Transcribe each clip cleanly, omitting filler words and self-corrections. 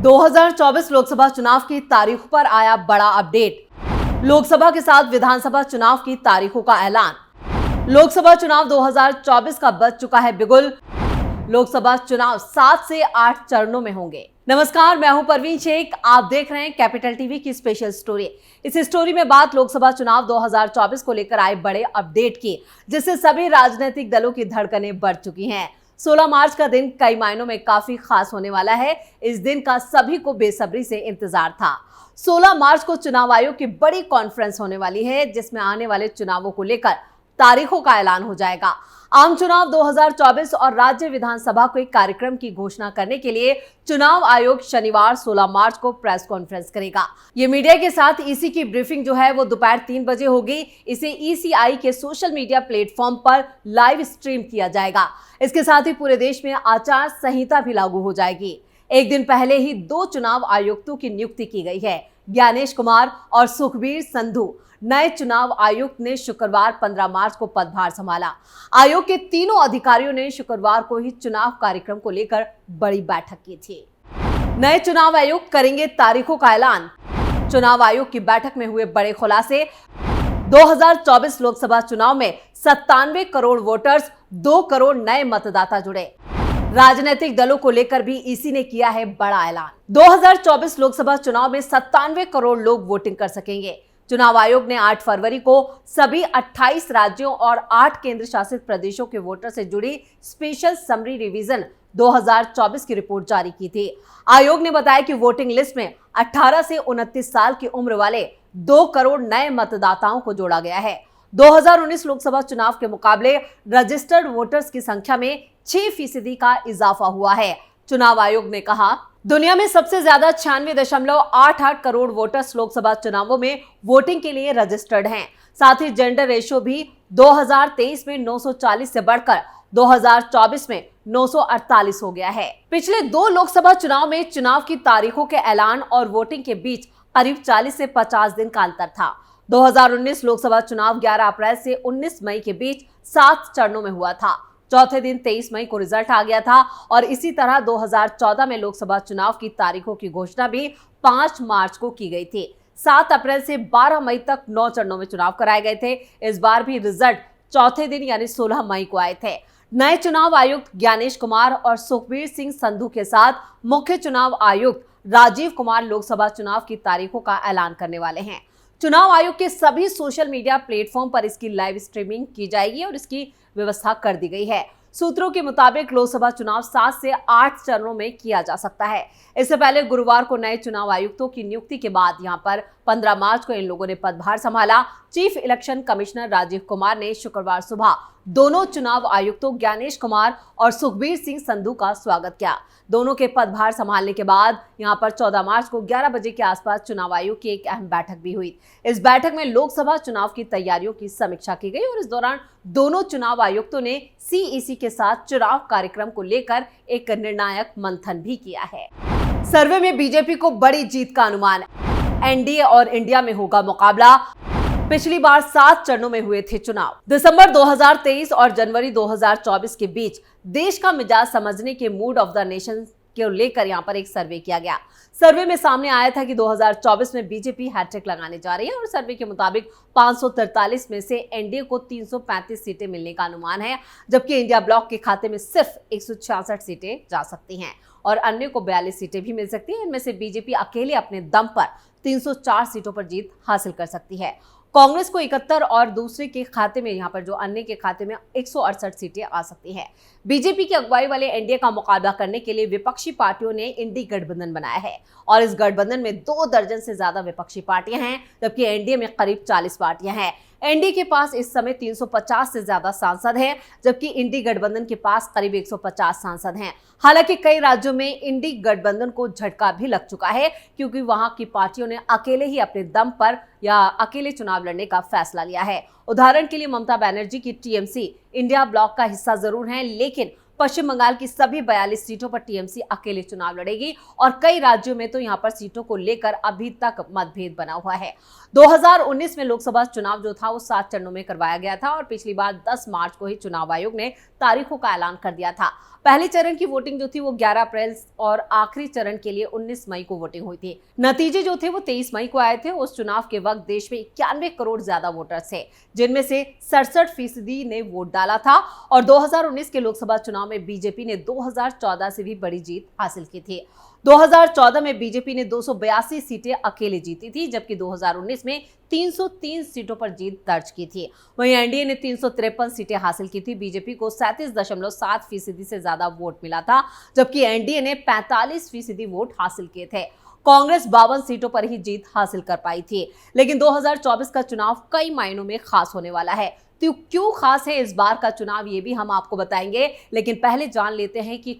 2024 लोकसभा चुनाव की तारीखों पर आया बड़ा अपडेट। लोकसभा के साथ विधानसभा चुनाव की तारीखों का ऐलान। लोकसभा चुनाव 2024 का बज चुका है बिगुल। लोकसभा चुनाव 7 से 8 चरणों में होंगे। नमस्कार, मैं हूं परवीन शेख। आप देख रहे हैं कैपिटल टीवी की स्पेशल स्टोरी। इस स्टोरी में बात लोकसभा चुनाव 2024 को लेकर आए बड़े अपडेट की, जिससे सभी राजनीतिक दलों की धड़कनें बढ़ चुकी हैं। 16 मार्च का दिन कई मायनों में काफी खास होने वाला है। इस दिन का सभी को बेसब्री से इंतजार था। 16 मार्च को चुनाव आयोग की बड़ी कॉन्फ्रेंस होने वाली है, जिसमें आने वाले चुनावों को लेकर तारीखों का ऐलान हो जाएगा। आम चुनाव 2024 और राज्य विधानसभा के कार्यक्रम की घोषणा करने के लिए चुनाव आयोग शनिवार 16 मार्च को प्रेस कॉन्फ्रेंस करेगा। ये मीडिया के साथ ईसी की ब्रीफिंग जो है वो दोपहर 3 बजे होगी। इसे ईसीआई के सोशल मीडिया प्लेटफॉर्म पर लाइव स्ट्रीम किया जाएगा। इसके साथ ही पूरे देश में आचार संहिता भी लागू हो जाएगी। एक दिन पहले ही 2 चुनाव आयुक्तों की नियुक्ति की गई है। ज्ञानेश कुमार और सुखबीर संधू नए चुनाव आयुक्त ने शुक्रवार 15 मार्च को पदभार संभाला। आयोग के तीनों अधिकारियों ने शुक्रवार को ही चुनाव कार्यक्रम को लेकर बड़ी बैठक की थी। नए चुनाव आयुक्त करेंगे तारीखों का ऐलान। चुनाव आयोग की बैठक में हुए बड़े खुलासे। 2024 लोकसभा चुनाव में 97 करोड़ वोटर्स, 2 करोड़ नए मतदाता जुड़े। राजनीतिक दलों को लेकर भी ईसी ने किया है बड़ा ऐलान। 2024 लोकसभा चुनाव में 97 करोड़ लोग वोटिंग कर सकेंगे। चुनाव आयोग ने 8 फरवरी को सभी 28 राज्यों और 8 केंद्र शासित प्रदेशों के वोटर से जुड़ी स्पेशल समरी रिवीजन 2024 की रिपोर्ट जारी की थी। आयोग ने बताया कि वोटिंग लिस्ट में 18 से 29 साल की उम्र वाले 2 करोड़ नए मतदाताओं को जोड़ा गया है। 2019 लोकसभा चुनाव के मुकाबले रजिस्टर्ड वोटर्स की संख्या में 6% का इजाफा हुआ है। चुनाव आयोग ने कहा, दुनिया में सबसे ज्यादा 96.88 करोड़ वोटर्स लोकसभा चुनावों में वोटिंग के लिए रजिस्टर्ड हैं। साथ ही जेंडर रेशियो भी 2023 में 940 से बढ़कर 2024 में 948 हो गया है। पिछले 2 लोकसभा चुनाव में चुनाव की तारीखों के ऐलान और वोटिंग के बीच करीब 40 से 50 दिन का अंतर था। 2019 लोकसभा चुनाव 11 अप्रैल से 19 मई के बीच 7 चरणों में हुआ था। चौथे दिन 23 मई को रिजल्ट आ गया था और इसी तरह 2014 में लोकसभा चुनाव की तारीखों की घोषणा भी 5 मार्च को की गई थी। 7 अप्रैल से 12 मई तक 9 चरणों में चुनाव कराए गए थे। इस बार भी रिजल्ट चौथे दिन यानी 16 मई को आए थे। नए चुनाव आयुक्त ज्ञानेश कुमार और सुखबीर सिंह संधू के साथ मुख्य चुनाव आयुक्त राजीव कुमार लोकसभा चुनाव की तारीखों का ऐलान करने वाले हैं। चुनाव आयोग के सभी सोशल मीडिया प्लेटफॉर्म पर इसकी लाइव स्ट्रीमिंग की जाएगी और इसकी व्यवस्था कर दी गई है। सूत्रों के मुताबिक लोकसभा चुनाव 7 से 8 चरणों में किया जा सकता है। इससे पहले गुरुवार को नए चुनाव आयुक्तों की नियुक्ति के बाद यहां पर 15 मार्च को इन लोगों ने पदभार संभाला। Chief election commissioner Rajiv Kumar ने शुक्रवार सुबह दोनों चुनाव आयुक्तों ज्ञानेश कुमार और सुखबीर सिंह संधू का स्वागत किया। दोनों के पदभार संभालने के बाद यहां पर 14 मार्च को 11 बजे के आसपास चुनाव आयोग की एक अहम बैठक भी हुई। इस बैठक में लोकसभा चुनाव की तैयारियों की समीक्षा की गई और इस दौरान दोनों चुनाव आयुक्तों ने सीईसी के साथ चुनाव कार्यक्रम को लेकर एक निर्णायक मंथन भी किया है। सर्वे में बीजेपी को बड़ी जीत का अनुमान। एनडीए और इंडिया में होगा मुकाबला। पिछली बार 7 चरणों में हुए थे चुनाव। दिसंबर 2023 और जनवरी 2024 के बीच देश का मिजाज समझने के मूड ऑफ द नेशन को लेकर यहां पर एक सर्वे किया गया। सर्वे में सामने आया था कि 2024 में बीजेपी हैट्रिक लगाने जा रही है और सर्वे के मुताबिक 543 में से एनडीए को 335 सीटें मिलने का अनुमान है, जबकि इंडिया ब्लॉक के खाते में सिर्फ 166 सीटें जा सकती हैं और अन्य को 42 सीटें भी मिल सकती हैं। इनमें से बीजेपी अकेले अपने दम पर 304 सीटों पर जीत हासिल कर सकती है। कांग्रेस को 71 और दूसरे के खाते में यहाँ पर जो अन्य के खाते में 168 सीटें आ सकती हैं। बीजेपी की अगुवाई वाले एनडीए का मुकाबला करने के लिए विपक्षी पार्टियों ने इंडी गठबंधन बनाया है और इस गठबंधन में 2 दर्जन से ज्यादा विपक्षी पार्टियां हैं, जबकि एनडीए में करीब 40 पार्टियां हैं। एनडीए के पास इस समय 350 से ज्यादा सांसद हैं, जबकि इंडी गठबंधन के पास करीब 150 सांसद हैं। हालांकि कई राज्यों में इंडी गठबंधन को झटका भी लग चुका है, क्योंकि वहां की पार्टियों ने अकेले ही अपने दम पर या अकेले चुनाव लड़ने का फैसला लिया है। उदाहरण के लिए ममता बनर्जी की टीएमसी इंडिया ब्लॉक का हिस्सा जरूर है, लेकिन पश्चिम बंगाल की सभी 42 सीटों पर टीएमसी अकेले चुनाव लड़ेगी और कई राज्यों में तो यहां पर सीटों को लेकर अभी तक मतभेद बना हुआ है। 2019 में लोकसभा चुनाव जो था वो 7 चरणों में करवाया गया था और पिछली बार 10 मार्च को ही चुनाव आयोग ने तारीखों का ऐलान कर दिया था। पहले चरण की वोटिंग जो थी वो 11 अप्रैल और आखिरी चरण के लिए 19 मई को वोटिंग हुई थी। नतीजे जो थे वो 23 मई को आए थे। उस चुनाव के वक्त देश में 91 करोड़ ज्यादा वोटर्स थे, जिनमें से 67% ने वोट डाला था और 2019 के लोकसभा चुनाव में बीजेपी ने 2014 से भी बड़ी जीत हासिल की थी। 2014 में बीजेपी ने 282 सीटें अकेले जीती थी, जबकि 2019 में 303 सीटों पर जीत दर्ज की थी। वहीं एनडीए ने 353 सीटें हासिल की थी। बीजेपी को 37.7% से ज्यादा वोट मिला था, जबकि एनडीए ने 45% वोट हासिल किए थे। कांग्रेस 52 सीटों पर ही जीत हासिल कर पाई थी। लेकिन 2024 का चुनाव कई मायनों में खास होने वाला है। तो क्यों खास है इस बार का चुनाव, ये भी हम आपको बताएंगे। लेकिन पहले जान लेते हैं कि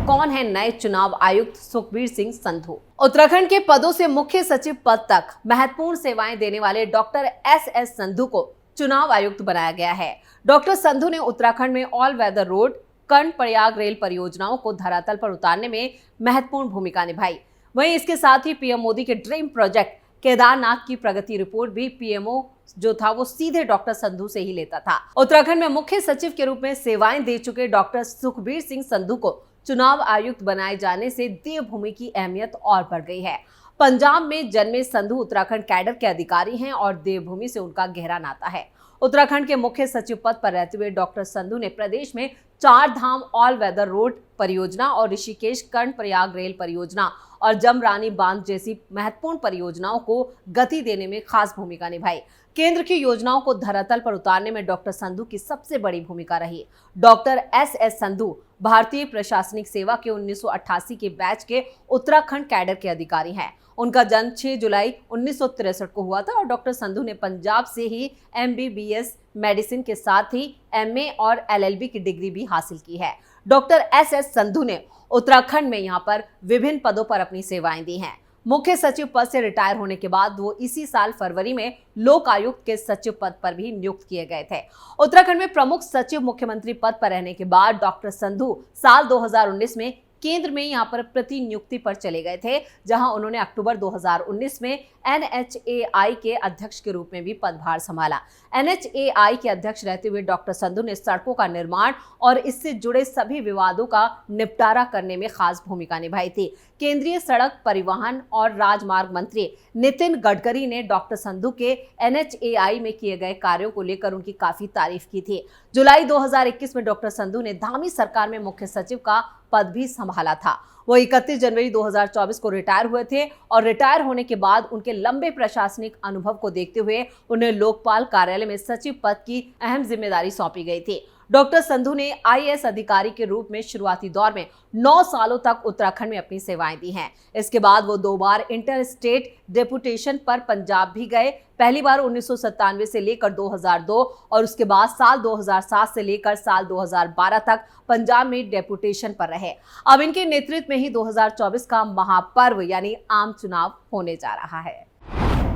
कौन है नए चुनाव आयुक्त सुखबीर सिंह संधू। उत्तराखंड के पदों से मुख्य सचिव पद तक महत्वपूर्ण सेवाएं देने वाले डॉक्टर एस संधू को चुनाव आयुक्त बनाया गया है। डॉक्टर संधू ने उत्तराखंड में all weather road Karnaprayag rail परियोजनाओं को धरातल पर उतारने में महत्वपूर्ण भूमिका निभाई। वहीं इसके साथ ही पीएम मोदी के ड्रीम प्रोजेक्ट केदारनाथ की प्रगति रिपोर्ट भी पीएमओ जो था वो सीधे डॉक्टर संधू से ही लेता था। उत्तराखंड में मुख्य सचिव के रूप में सेवाएं दे चुके डॉक्टर सुखबीर सिंह संधू को चुनाव आयुक्त बनाए जाने से देवभूमि की अहमियत और बढ़ गई है। पंजाब में जन्मे संधू उत्तराखंड कैडर के अधिकारी हैं और देवभूमि से उनका गहरा नाता है। उत्तराखंड के मुख्य सचिव पद पर रहते हुए डॉक्टर संधू ने प्रदेश में 4 धाम ऑल वेदर रोड परियोजना और ऋषिकेश कर्णप्रयाग रेल परियोजना और जमरानी बांध जैसी महत्वपूर्ण परियोजनाओं को गति देने में खास भूमिका निभाई। केंद्र की योजनाओं को धरातल पर उतारने में डॉक्टर संधू की सबसे बड़ी भूमिका रही। डॉक्टर एस संधू भारतीय प्रशासनिक सेवा के 1988 के बैच के उत्तराखंड कैडर के अधिकारी हैं। उनका जन्म 6 जुलाई 1963 को हुआ था और डॉक्टर संधू ने पंजाब से ही MBBS मेडिसिन के साथ ही MA और LLB की डिग्री भी हासिल की है। डॉक्टर एस संधू ने उत्तराखंड में यहाँ पर विभिन्न पदों पर अपनी सेवाएं दी हैं। मुख्य सचिव पद से रिटायर होने के बाद वो इसी साल फरवरी में लोक आयुक्त के सचिव पद पर भी नियुक्त किए गए थे। उत्तराखंड में प्रमुख सचिव मुख्यमंत्री पद पर रहने के बाद डॉक्टर संधू साल 2019 में केंद्र में यहां पर प्रतिनियुक्ति पर चले गए थे, जहां उन्होंने अक्टूबर 2019 में NHAI के अध्यक्ष के रूप में भी पदभार संभाला। NHAI के अध्यक्ष रहते हुए डॉक्टर संधू ने सड़कों का निर्माण और इससे जुड़े सभी विवादों का निपटारा करने में खास भूमिका निभाई थी। केंद्रीय सड़क परिवहन और राजमार्ग मंत्री नितिन गडकरी ने डॉक्टर संधू के NHAI में किए गए कार्यों को लेकर उनकी काफी तारीफ की थी। जुलाई 2021 में डॉक्टर संधू ने धामी सरकार में मुख्य सचिव का पद भी संभाला था। वो 31 जनवरी 2024 को रिटायर हुए थे और रिटायर होने के बाद उनके लंबे प्रशासनिक अनुभव को देखते हुए उन्हें लोकपाल कार्यालय में सचिव पद की अहम जिम्मेदारी सौंपी गई थी। डॉक्टर संधू ने IAS अधिकारी के रूप में शुरुआती दौर में 9 सालों तक उत्तराखंड में अपनी सेवाएं दी हैं। इसके बाद वो 2 बार इंटर स्टेट डेपुटेशन पर पंजाब भी गए। पहली बार 1997 से लेकर 2002 और उसके बाद साल 2007 से लेकर साल 2012 तक पंजाब में डेपुटेशन पर रहे। अब इनके नेतृत्व में ही 2024 का महापर्व यानी आम चुनाव होने जा रहा है।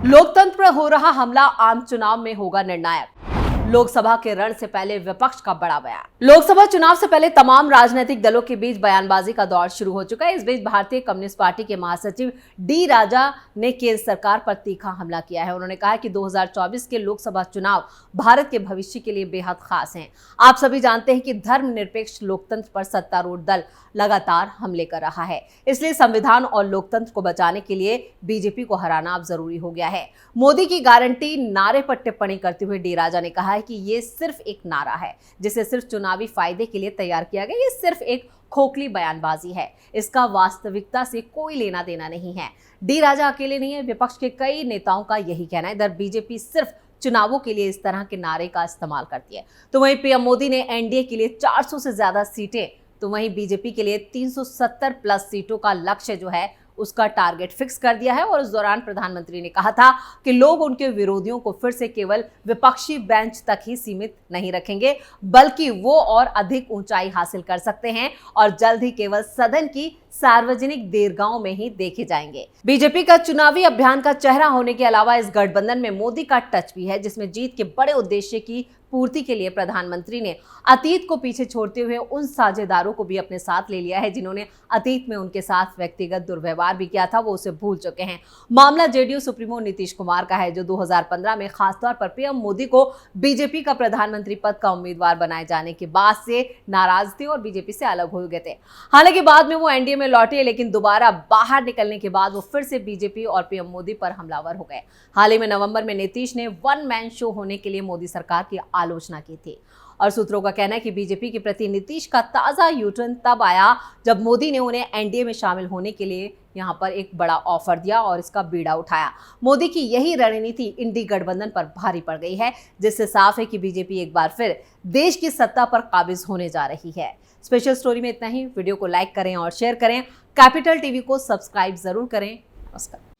लोकतंत्र पर हो रहा हमला आम चुनाव में होगा निर्णायक। लोकसभा के रण से पहले विपक्ष का बड़ा बयान। लोकसभा चुनाव से पहले तमाम राजनीतिक दलों के बीच बयानबाजी का दौर शुरू हो चुका है। इस बीच भारतीय कम्युनिस्ट पार्टी के महासचिव डी राजा ने केंद्र सरकार पर तीखा हमला किया है। उन्होंने कहा कि 2024 के लोकसभा चुनाव भारत के भविष्य के लिए बेहद खास हैं। आप सभी जानते हैं कि धर्मनिरपेक्ष लोकतंत्र पर सत्तारूढ़ दल लगातार हमले कर रहा है, इसलिए संविधान और लोकतंत्र को बचाने के लिए बीजेपी को हराना अब जरूरी हो गया है। मोदी की गारंटी नारे पर टिप्पणी करते हुए डी राजा ने कहा है कि ये सिर्फ एक नारा है जिसे सिर्फ चुनावी फायदे के लिए तैयार किया गया। ये सिर्फ एक खोखली बयानबाजी है, इसका वास्तविकता से कोई लेना देना नहीं है। डी राजा अकेले नहीं है, विपक्ष के कई नेताओं का यही कहना है। इधर बीजेपी सिर्फ चुनावों के लिए इस तरह के नारे का इस्तेमाल करती है, तो वहीं पीएम मोदी ने एनडीए के लिए 400 से ज्यादा सीटें, तो वहीं बीजेपी के लिए 370 प्लस सीटों का लक्ष्य जो है उसका टारगेट फिक्स कर दिया है। और उस दौरान प्रधानमंत्री ने कहा था कि लोग उनके विरोधियों को फिर से केवल विपक्षी बेंच तक ही सीमित नहीं रखेंगे, बल्कि वो और अधिक ऊंचाई हासिल कर सकते हैं और जल्द ही केवल सदन की सार्वजनिक देरगांव में ही देखे जाएंगे। बीजेपी का चुनावी अभियान का चेहरा होने के अलावा इस गठबंधन में मोदी का टच भी है, जिसमें जीत के बड़े उद्देश्य की पूर्ति के लिए प्रधानमंत्री ने अतीत को पीछे छोड़ते हुए उन साझेदारों को भी अपने साथ ले लिया है जिन्होंने अतीत में उनके साथ व्यक्तिगत दुर्व्यवहार भी किया था, वो उसे भूल चुके हैं। मामला जेडीयू सुप्रीमो नीतीश कुमार का है, जो 2015 में खासतौर पर पीएम मोदी को बीजेपी का प्रधानमंत्री पद का उम्मीदवार बनाए जाने के बाद से नाराज थे और बीजेपी से अलग हो गए थे। हालांकि बाद में वो एनडीए में लौटे, लेकिन दोबारा बाहर निकलने के बाद वो फिर से बीजेपी और पीएम मोदी पर हमलावर हो गए। हाल ही में नवंबर में नीतीश ने वन मैन शो होने के लिए मोदी सरकार की आलोचना की थी और सूत्रों का कहना है कि बीजेपी के प्रति नीतीश का ताजा यूटर्न तब आया जब मोदी ने उन्हें एनडीए में शामिल होने के लिए यहां पर एक बड़ा ऑफर दिया और इसका बीड़ा उठाया। मोदी की यही रणनीति इंडी गठबंधन पर भारी पड़ गई है, जिससे साफ है कि बीजेपी एक बार फिर देश की सत्ता पर काबिज होने जा रही है। स्पेशल स्टोरी में इतना ही। वीडियो को लाइक करें और शेयर करें। कैपिटल टीवी को सब्सक्राइब जरूर करें। नमस्कार।